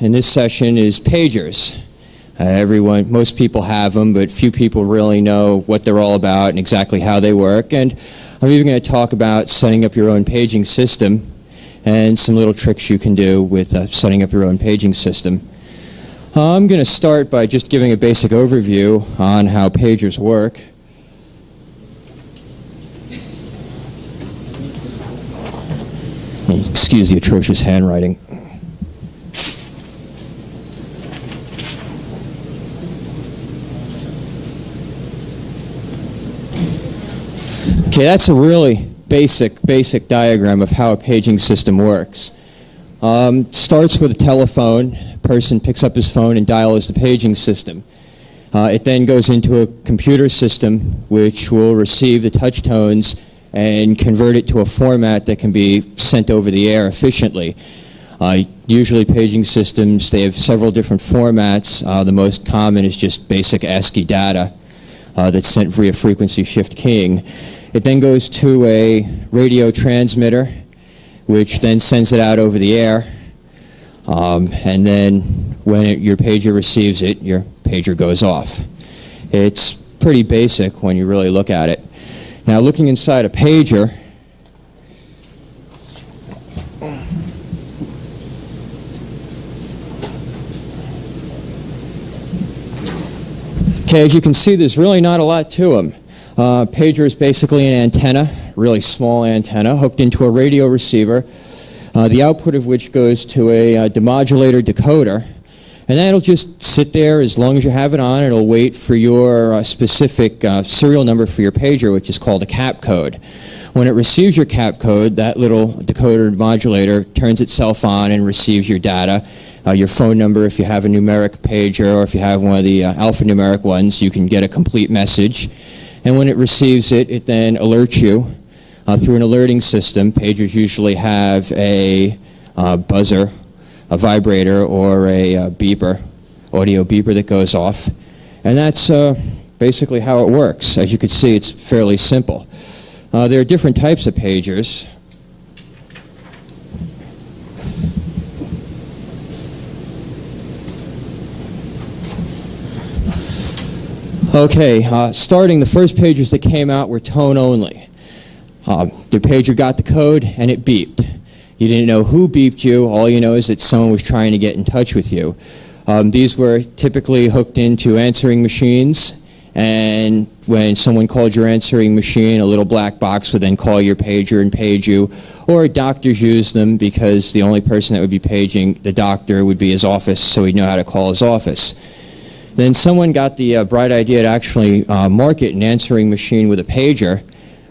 In this session is pagers. Most people have them, but few people really know what they're all about and exactly how they work. And I'm even going to talk about setting up your own paging system and some little tricks you can do with setting up your own paging system. I'm going to start by just giving a basic overview on how pagers work. Excuse the atrocious handwriting. Okay, that's a really basic diagram of how a paging system works. Starts with a telephone. Person picks up his phone and dials the paging system. It then goes into a computer system which will receive the touch tones and convert it to a format that can be sent over the air efficiently. Usually paging systems, they have several different formats. The most common is just basic ASCII data that's sent via frequency shift keying. It then goes to a radio transmitter, which then sends it out over the air. And then when your pager receives it, your pager goes off. It's pretty basic when you really look at it. Now, looking inside a pager, okay, as you can see, there's really not a lot to them. Pager is basically an antenna, really small antenna, hooked into a radio receiver, the output of which goes to a demodulator decoder, and that'll just sit there as long as you have it on. It'll wait for your specific serial number for your pager, which is called a cap code. When it receives your cap code, that little decoder modulator turns itself on and receives your data, your phone number if you have a numeric pager, or if you have one of the alphanumeric ones, you can get a complete message. And when it receives it, it then alerts you through an alerting system. Pagers usually have a buzzer, a vibrator, or a beeper, audio beeper that goes off. And that's basically how it works. As you can see, it's fairly simple. There are different types of pagers. Okay, starting, the first pagers that came out were tone only. The pager got the code and it beeped. You didn't know who beeped you. All you know is that someone was trying to get in touch with you. These were typically hooked into answering machines, and when someone called your answering machine, a little black box would then call your pager and page you. Or doctors used them because the only person that would be paging the doctor would be his office, so he'd know how to call his office. Then someone got the bright idea to actually market an answering machine with a pager,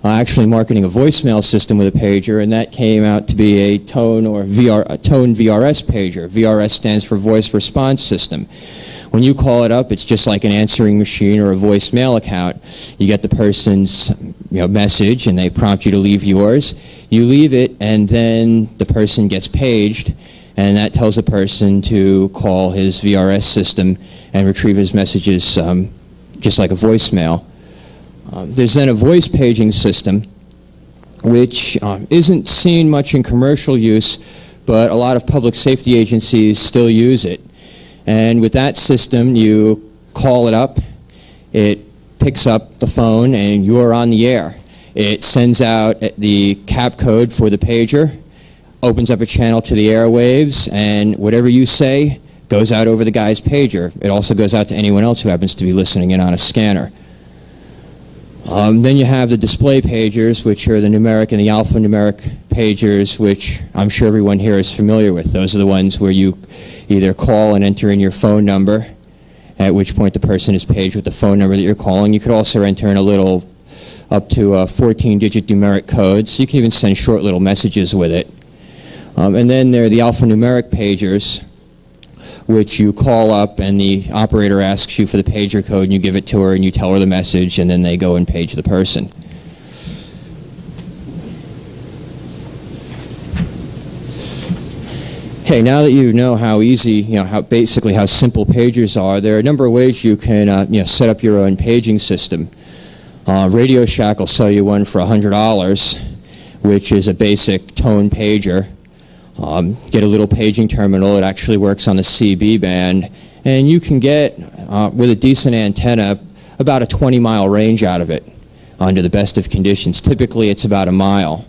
actually marketing a voicemail system with a pager, and that came out to be a tone VRS pager. VRS stands for Voice Response System. When you call it up, it's just like an answering machine or a voicemail account. You get the person's message, and they prompt you to leave yours. You leave it, and then the person gets paged, and that tells the person to call his VRS system and retrieve his messages just like a voicemail. There's then a voice paging system, which isn't seen much in commercial use, but a lot of public safety agencies still use it. And with that system, you call it up, it picks up the phone, and you're on the air. It sends out the cap code for the pager, opens up a channel to the airwaves, and whatever you say goes out over the guy's pager. It also goes out to anyone else who happens to be listening in on a scanner. Then you have the display pagers, which are the numeric and the alphanumeric pagers, which I'm sure everyone here is familiar with. Those are the ones where you either call and enter in your phone number, at which point the person is paged with the phone number that you're calling. You could also enter in a little up to 14-digit numeric code, so you can even send short little messages with it. And then there are the alphanumeric pagers, which you call up and the operator asks you for the pager code, and you give it to her and you tell her the message, and then they go and page the person. Okay, now that you know how easy, how simple pagers are, there are a number of ways you can set up your own paging system. Radio Shack will sell you one for $100, which is a basic tone pager. Get a little paging terminal. It actually works on the CB band, and you can get, with a decent antenna, about a 20-mile range out of it under the best of conditions. Typically, it's about a mile.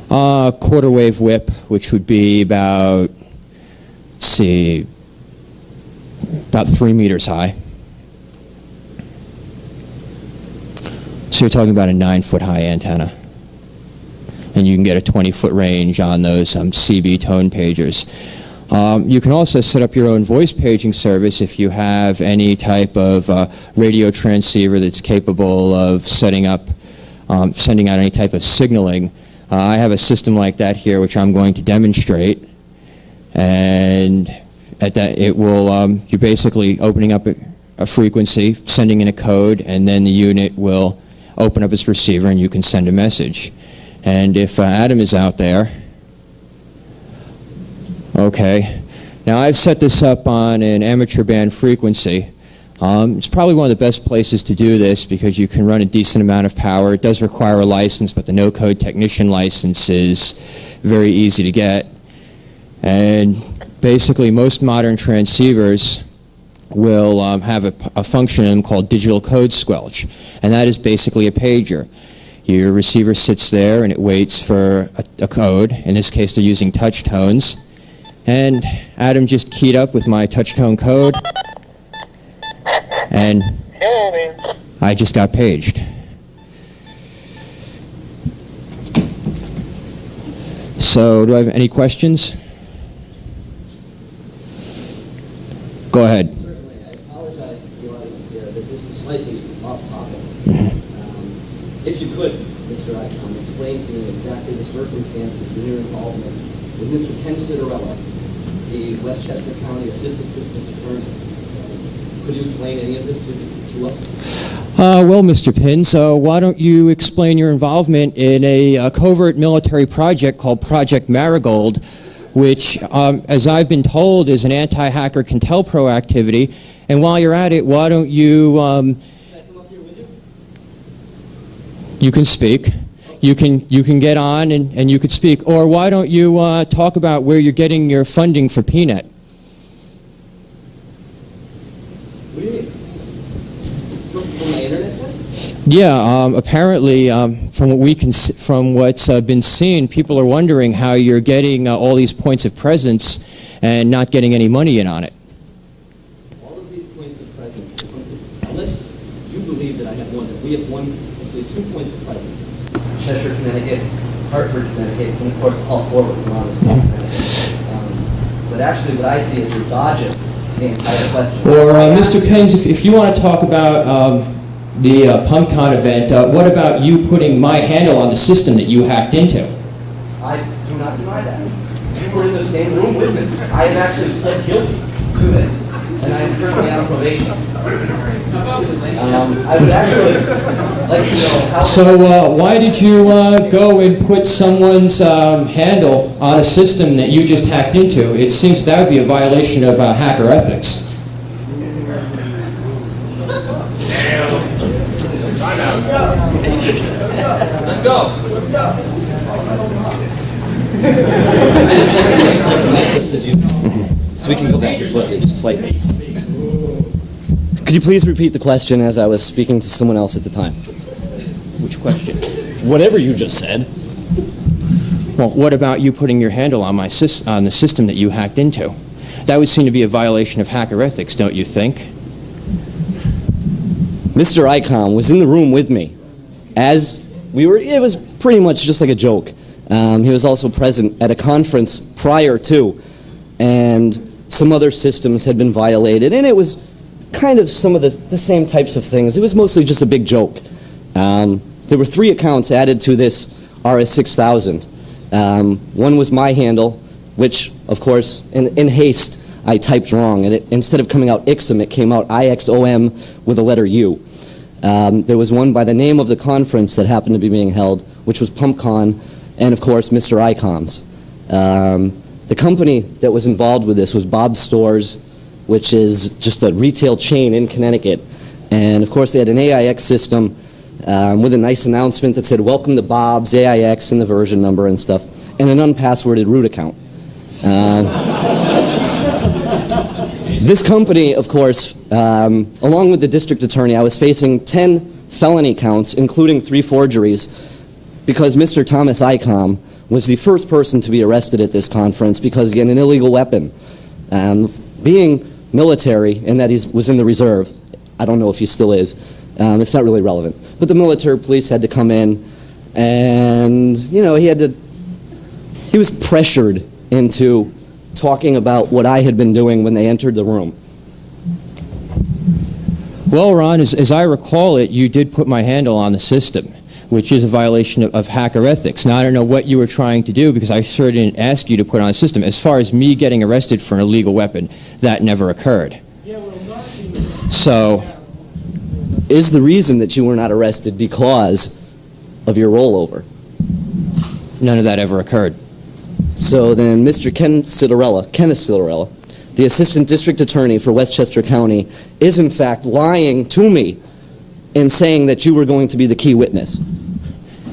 Quarter wave whip, which would be about, let's see, about 3 meters high. So you're talking about a 9-foot high antenna. And you can get a 20-foot range on those CB tone pagers. You can also set up your own voice paging service if you have any type of radio transceiver that's capable of setting up, sending out any type of signaling. I have a system like that here, which I'm going to demonstrate. And at that, it will, you're basically opening up a frequency, sending in a code, and then the unit will open up its receiver and you can send a message. And if Adam is out there, okay. Now I've set this up on an amateur band frequency. It's probably one of the best places to do this because you can run a decent amount of power. It does require a license, but the no-code technician license is very easy to get. And basically most modern transceivers will have a function in them called digital code squelch, and that is basically a pager. Your receiver sits there and it waits for a code. In this case, they're using touch tones. And Adam just keyed up with my touch tone code, and I just got paged. So, do I have any questions? Go ahead. Certainly. I apologize to the audience here that this is slightly off topic. If you could, Mr. Icahn, explain to me exactly the circumstances of your involvement with Mr. Ken Citarella, the Westchester County Assistant District Attorney. Could you explain any of this to us? Well, Mr. Pinn, so why don't you explain your involvement in a covert military project called Project Marigold, which, as I've been told, is an anti-hacker ContelPro activity. And while you're at it, why don't you... You can speak. You can get on and you could speak. Or why don't you talk about where you're getting your funding for PNET? What do you mean? From my internet site? Yeah, apparently, from what's been seen, people are wondering how you're getting all these points of presence and not getting any money in on it. All of these points of presence, unless you believe that I have one, that we have one, actually 2 points of presence. Cheshire, Connecticut, Hartford, Connecticut, and of course all forwards around this Connecticut. But actually what I see is you're dodging the entire question. Or Mr. Pins, if you want to talk about the PumpCon event, what about you putting my handle on the system that you hacked into? I do not deny that. You were in the same room with me. I have actually pled guilty to this, and I am currently on probation. I would actually like to know how... So why did you go and put someone's handle on a system that you just hacked into? It seems that would be a violation of hacker ethics. Let go. Just as you know. So we can go back and forth just slightly. Could you please repeat the question as I was speaking to someone else at the time? Which question? Whatever you just said. Well, what about you putting your handle on my on the system that you hacked into? That would seem to be a violation of hacker ethics, don't you think? Mr. Icahn was in the room with me as we were. It was pretty much just like a joke. He was also present at a conference prior to, and some other systems had been violated, and it was kind of some of the same types of things. It was mostly just a big joke. There were 3 accounts added to this RS6000. One was my handle, which, of course, in haste, I typed wrong. And instead of coming out IXOM, it came out IXOM with a letter U. There was one by the name of the conference that happened to be being held, which was PumpCon, and, of course, Mr. Icahns. The company that was involved with this was Bob's Stores, which is just a retail chain in Connecticut. And, of course, they had an AIX system with a nice announcement that said, "Welcome to Bob's AIX," and the version number and stuff, and an unpassworded root account. This company, of course, along with the district attorney, I was facing 10 felony counts, including 3 forgeries, because Mr. Thomas Icom was the first person to be arrested at this conference because he had an illegal weapon. Being military, and that he was in the reserve, I don't know if he still is, it's not really relevant. But the military police had to come in, and, you know, he was pressured into talking about what I had been doing when they entered the room. Well, Ron, as I recall it, you did put my handle on the system, which is a violation of hacker ethics. Now, I don't know what you were trying to do because I sure didn't ask you to put on a system. As far as me getting arrested for an illegal weapon, that never occurred. So, Is the reason that you were not arrested because of your rollover? none of that ever occurred. So then Mr. Kenneth Citarella, the Assistant District Attorney for Westchester County, is in fact lying to me and saying that you were going to be the key witness.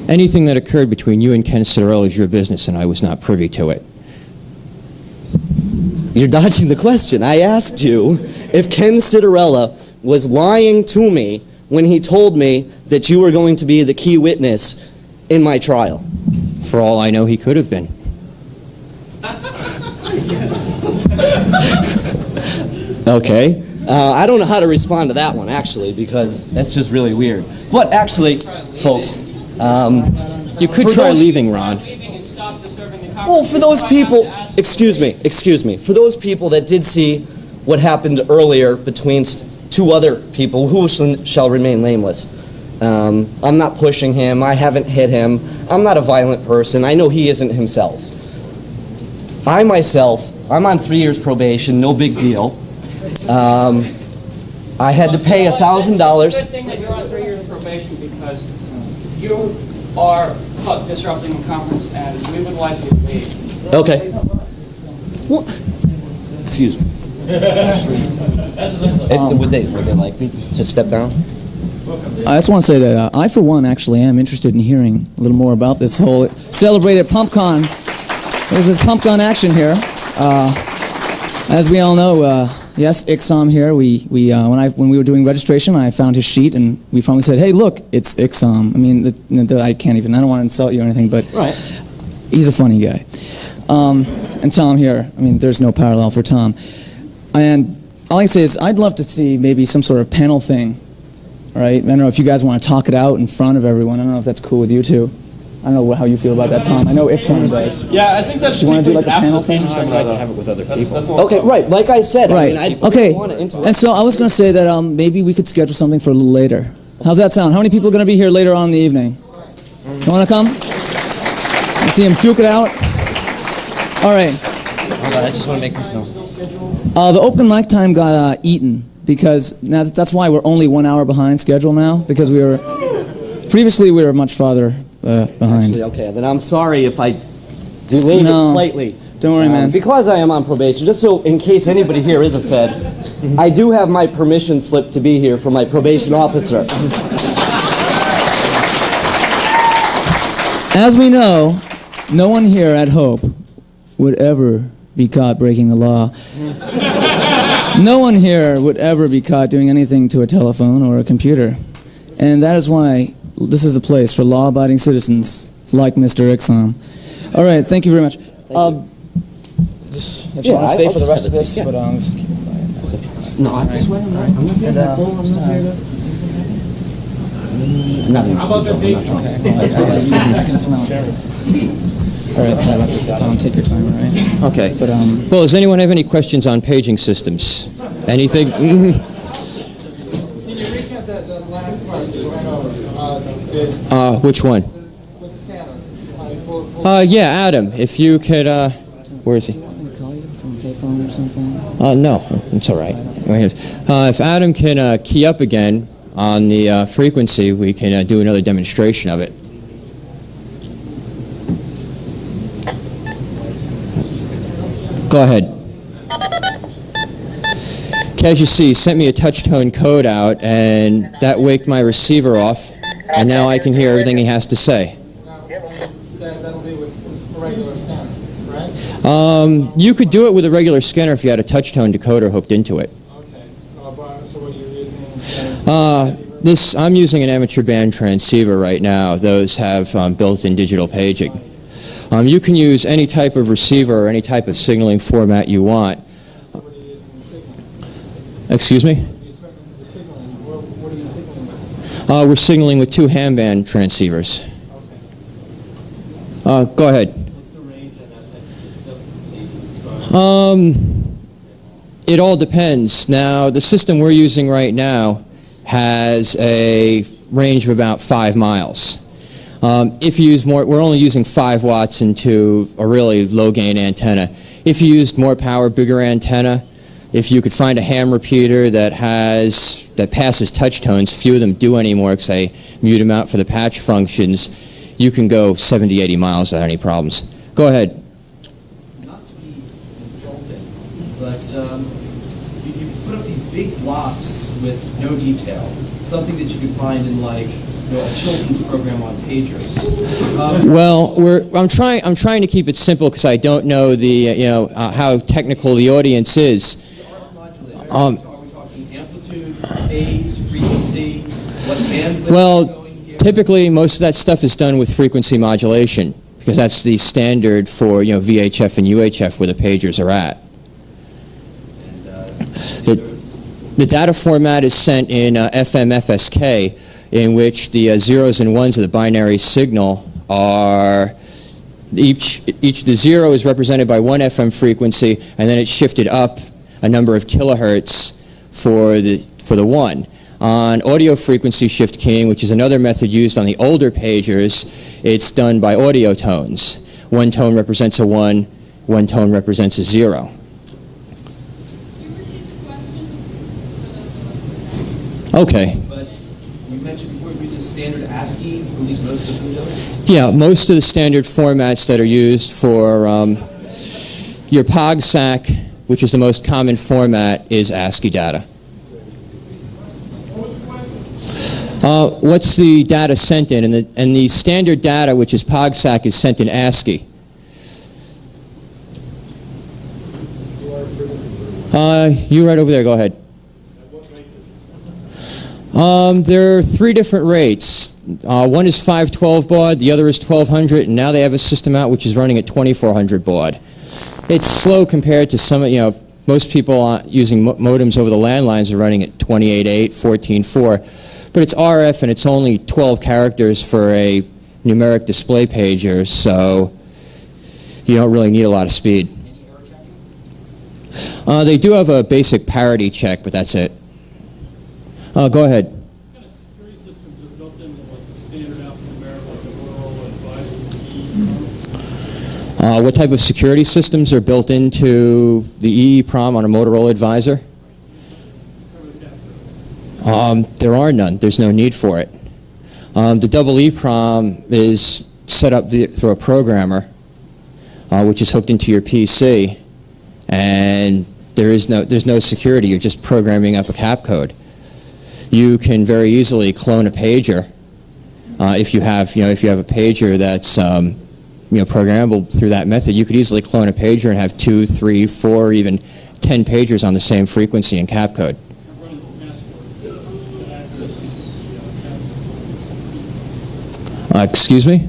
Anything that occurred between you and Ken Citarella is your business, and I was not privy to it. You're dodging the question. I asked you if Ken Citarella was lying to me when he told me that you were going to be the key witness in my trial. For all I know, he could have been. Okay. I don't know how to respond to that one, actually, because that's just really weird. But actually, folks, you could try leaving, Ron. well, for those people, excuse me, for those people that did see what happened earlier between 2 other people who shall remain nameless, I'm not pushing him, I haven't hit him, I'm not a violent person, I know he isn't himself. I myself, I'm on 3 years probation, no big deal. I had to pay $1,000. It's a good thing that you're on 3 years probation because you are disrupting the conference and we would like you to leave. Okay. Well, excuse me. Would they like me to step down? I just want to say that I, for one, actually am interested in hearing a little more about this whole celebrated PumpCon. There's this PumpCon action here. As we all know, yes, Ixom here. When we were doing registration, I found his sheet, and we finally said, "Hey, look, it's Ixom." I mean, I don't want to insult you or anything, but Right. he's a funny guy. And Tom here, I mean, there's no parallel for Tom. And all I can say is, I'd love to see maybe some sort of panel thing. All right, I don't know if you guys want to talk it out in front of everyone. I don't know if that's cool with you two. I don't know how you feel about that, Tom. I know Ixom does. Yeah, I think that should You want take to do place like a after panel the thing? finish. I'd like to have it with other people. Okay, right. Like I said, Right. I mean, I Okay. don't want to interrupt. And so I was going to say that maybe we could schedule something for a little later. How's that sound? How many people are going to be here later on in the evening? You want to come? You see him duke it out? All right. Hold on, I just want to make this known. The open mic time got eaten because now that's why we're only 1 hour behind schedule now, because previously we were much farther behind. Actually, okay, then I'm sorry if I delayed No. it slightly. Don't worry, man. Because I am on probation, just so in case anybody here is a Fed, I do have my permission slip to be here from my probation officer. As we know, no one here at Hope would ever be caught breaking the law. No one here would ever be caught doing anything to a telephone or a computer. And that is why this is a place for law-abiding citizens like Mr. Ixom. All right, thank you very much. If you want to stay for the rest of this, but just keep it quiet. No, I swear I'm not here to pull, I'm not here to... How about the date? I can smell it. All right, sorry about this, Tom. Take your time, all right? Okay. But Well, does anyone have any questions on paging systems? Anything? Can you recap the last part that you went over? Which one? With the scanner. Yeah, Adam, if you could, where is he? call you from payphone or something? No, it's all right. If Adam can key up again on the frequency, we can do another demonstration of it. Go ahead. Okay, as you see, he sent me a touch tone code out, and that waked my receiver off. and now I can hear everything he has to say. Now, that'll be with a regular scanner, right? You could do it with a regular scanner if you had a touch-tone decoder hooked into it. Okay. So what are you using? I'm using an amateur band transceiver right now. Those have built-in digital paging. You can use any type of receiver or any type of signaling format you want. So what are you using the signal? Excuse me? The signaling. What are you signaling with? We're signaling with 2 ham-band transceivers. Okay. Go ahead. What's the range of that type of system? It all depends. Now, the system we're using right now has a range of about 5 miles. If you use more, we're only using 5 watts into a really low-gain antenna. If you used more power, bigger antenna, if you could find a ham repeater that passes touch tones, few of them do anymore because they mute them out for the patch functions, you can go 70, 80 miles without any problems. Go ahead. Not to be insulting, but you put up these big blocks with no detail, something that you could find in like a children's program on pagers. Well, I'm trying to keep it simple because I don't know the how technical the audience is. Are we talking amplitude, phase, frequency, what bandwidth? Well, typically most of that stuff is done with frequency modulation because that's the standard for VHF and UHF where the pagers are at. The data format is sent in FM FSK, in which the zeros and ones of the binary signal are the 0 is represented by 1 FM frequency, and then it's shifted up a number of kilohertz for the 1. On audio frequency shift keying, which is another method used on the older pagers, it's done by audio tones. 1 tone represents a 1, 1 tone represents a 0. Okay. But you mentioned before it uses standard ASCII, at least most of them do? Yeah, most of the standard formats that are used for your POG-SAC, which is the most common format, is ASCII data. What's the data sent in? And the standard data, which is POG-SAC, is sent in ASCII. You right over there, go ahead. There are 3 different rates. One is 512 baud, the other is 1200, and now they have a system out which is running at 2400 baud. It's slow compared to some, most people using modems over the landlines are running at 28.8, 14.4, but it's RF and it's only 12 characters for a numeric display pager, so you don't really need a lot of speed. They do have a basic parity check, but that's it. Go ahead. What kind of security systems are built into like the standard alphanumeric, like the Motorola Advisor? What type of security systems are built into the EEPROM on a Motorola Advisor? There are none. There's no need for it. The double EEPROM is set up through a programmer, which is hooked into your PC, and there's no security. You're just programming up a cap code. You can very easily clone a pager if you have a pager that's programmable through that method. You could easily clone a pager and have 2, 3, 4, even 10 pagers on the same frequency and cap code. Excuse me?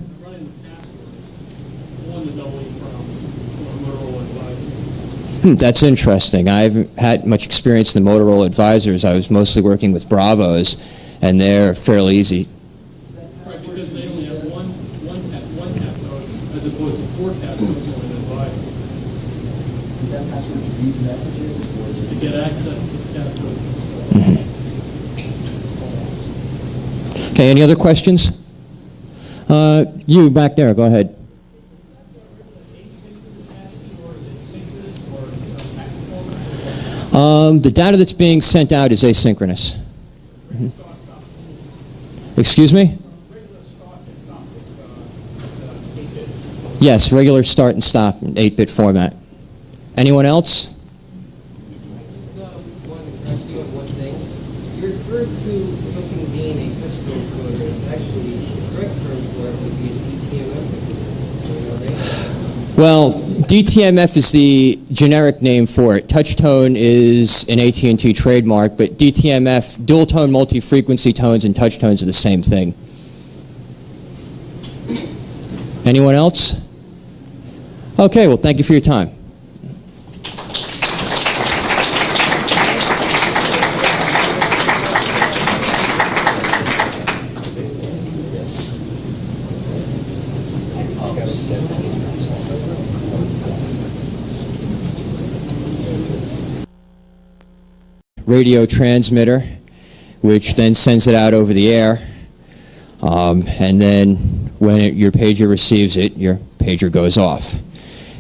That's interesting. I haven't had much experience in the Motorola Advisors. I was mostly working with Bravos, and they're fairly easy. Right, because they only have one cap code as opposed to 4 cap codes on an advisor. Is that password to read messages or just To get access to the cap codes themselves. Mm-hmm. Okay, any other questions? You back there, go ahead. The data that's being sent out is asynchronous. Mm-hmm. Excuse me? Yes, regular start and stop in 8-bit format. Anyone else? I just wanted to correct you on one thing. You referred to something being a touch-tone coder. It's actually Well, DTMF is the generic name for it. Touch-tone is an AT&T trademark, but DTMF, dual-tone multi-frequency tones and touch-tones are the same thing. Anyone else? Okay, well, thank you for your time. Radio transmitter, which then sends it out over the air, and then when your pager receives it, your pager goes off.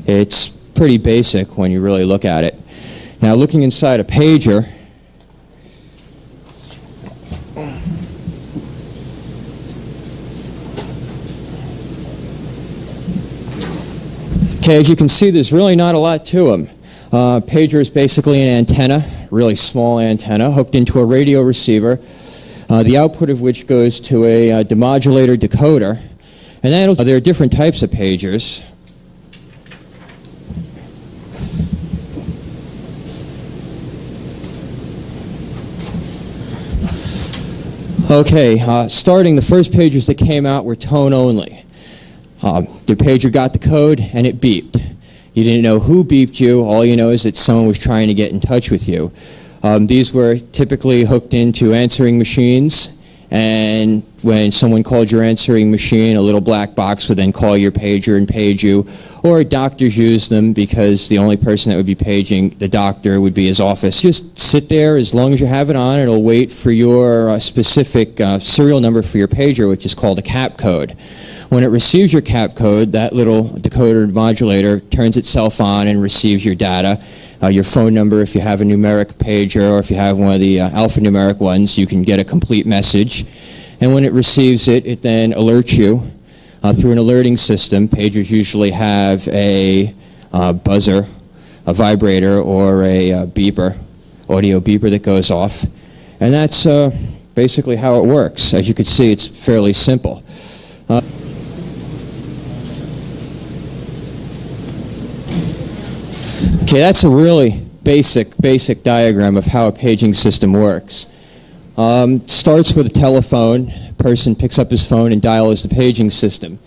It's pretty basic when you really look at it. Now, looking inside a pager, okay, as you can see, there's really not a lot to them. Pager is basically an antenna, really small antenna, hooked into a radio receiver, the output of which goes to a demodulator decoder. And there are different types of pagers. Okay, starting, the first pagers that came out were tone only. The pager got the code and it beeped. You didn't know who beeped you. All you know is that someone was trying to get in touch with you. These were typically hooked into answering machines, and when someone called your answering machine, a little black box would then call your pager and page you, or doctors used them because the only person that would be paging the doctor would be his office. Just sit there as long as you have it on. It'll wait for your specific serial number for your pager, which is called a cap code. When it receives your cap code, that little decoder modulator turns itself on and receives your data, your phone number if you have a numeric pager, or if you have one of the alphanumeric ones, you can get a complete message. And when it receives it, it then alerts you through an alerting system. Pagers usually have a buzzer, a vibrator, or a beeper, audio beeper that goes off. And that's basically how it works. As you can see, it's fairly simple. Okay, that's a really basic diagram of how a paging system works. Starts with a telephone. Person picks up his phone and dials the paging system.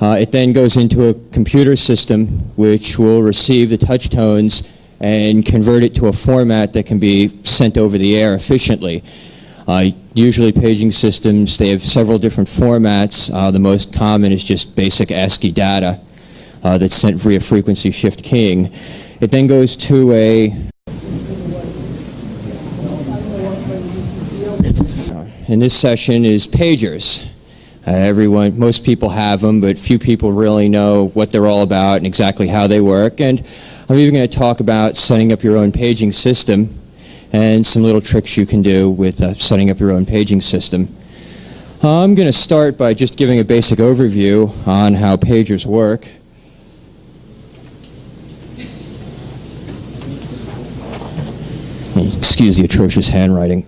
It then goes into a computer system which will receive the touch tones and convert it to a format that can be sent over the air efficiently. Usually paging systems, they have several different formats. The most common is just basic ASCII data that's sent via frequency shift keying. It then goes to in this session is pagers. Most people have them, but few people really know what they're all about and exactly how they work. And I'm even going to talk about setting up your own paging system and some little tricks you can do with setting up your own paging system. I'm going to start by just giving a basic overview on how pagers work. Excuse the atrocious handwriting.